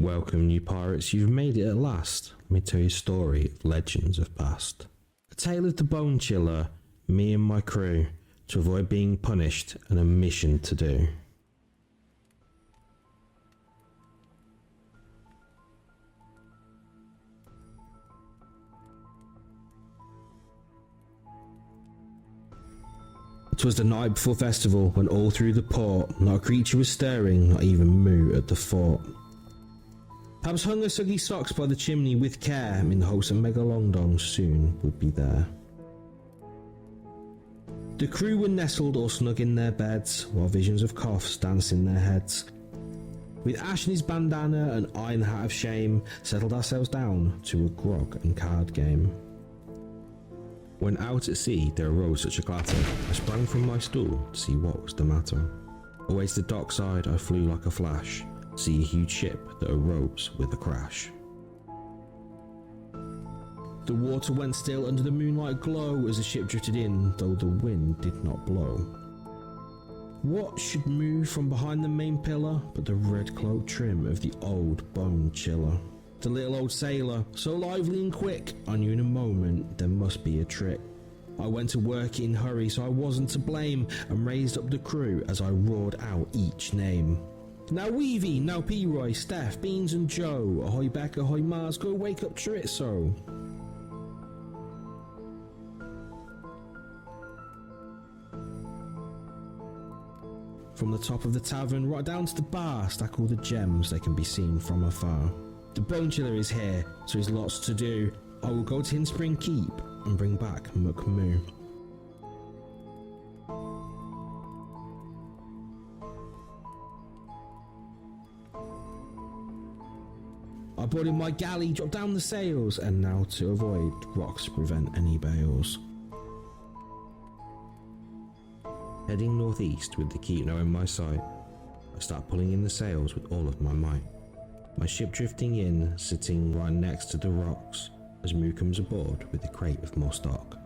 Welcome, new pirates, you've made it at last. Let me tell you a story of legends of past. A tale of the bone chiller, me and my crew, to avoid being punished and a mission to do. Twas the night before festival, when all through the port, not a creature was stirring, not even moo at the fort. Pabs hung her soggy socks by the chimney with care, in the hopes that Megalongdong soon would be there. The crew were nestled all snug in their beds, while visions of coughs danced in their heads. With Ash in his bandana and I in the hat of shame, settled ourselves down to a grog and card game. When out at sea there arose such a clatter, I sprang from my stool to see what was the matter. Away to the dockside I flew like a flash, see a huge ship that arose with a crash. The water went still under the moonlight glow as the ship drifted in, though the wind did not blow. What should move from behind the main pillar but the red cloak trim of the old bone chiller? The little old sailor, so lively and quick, I knew in a moment there must be a trick. I went to work in hurry so I wasn't to blame, and raised up the crew as I roared out each name. Now Weavy, now P-Roy, Steph, Beans and Joe, ahoy Beck, ahoy Mars, go wake up Chorizo. From the top of the tavern right down to the bar, stack all the gems, they can be seen from afar. The bone chiller is here, so there's lots to do. I will go to Hinspring Keep and bring back Myuu. I boarded my galley, dropped down the sails, and now to avoid rocks to prevent any bales. Heading northeast with the keep now in my sight, I start pulling in the sails with all of my might. My ship drifting in, sitting right next to the rocks, as Myuu comes aboard with a crate of more stock.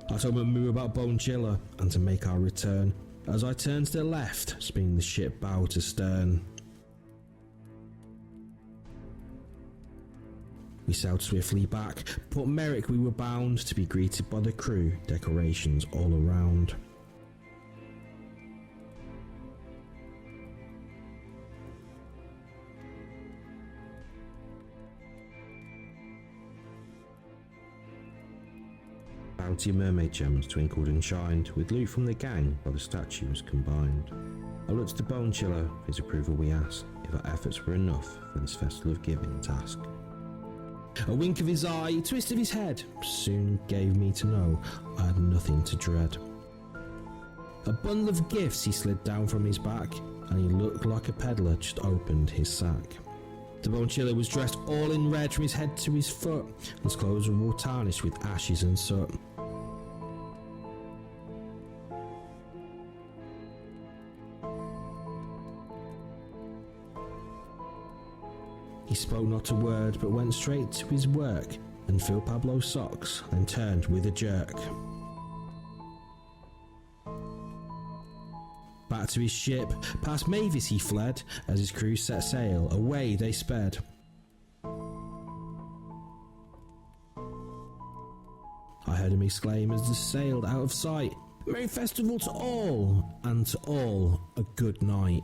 I told Myuu about Bone Chiller and to make our return, as I turned to the left, spinning the ship bow to stern. We sailed swiftly back, Port Merrick we were bound, to be greeted by the crew, decorations all around. Bounty of mermaid gems twinkled and shined, with loot from the gang while the statues combined. I looked at the Bone Chiller, for his approval we asked, if our efforts were enough for this festival of giving task. A wink of his eye, a twist of his head, soon gave me to know I had nothing to dread. A bundle of gifts he slid down from his back, and he looked like a peddler just opened his sack. The Bone Chiller was dressed all in red from his head to his foot, and his clothes were all tarnished with ashes and soot. He spoke not a word, but went straight to his work, and filled Pablo's socks, then turned with a jerk. Back to his ship, past Mavis he fled, as his crew set sail, away they sped. I heard him exclaim as they sailed out of sight, "Merry festival to all, and to all a good night."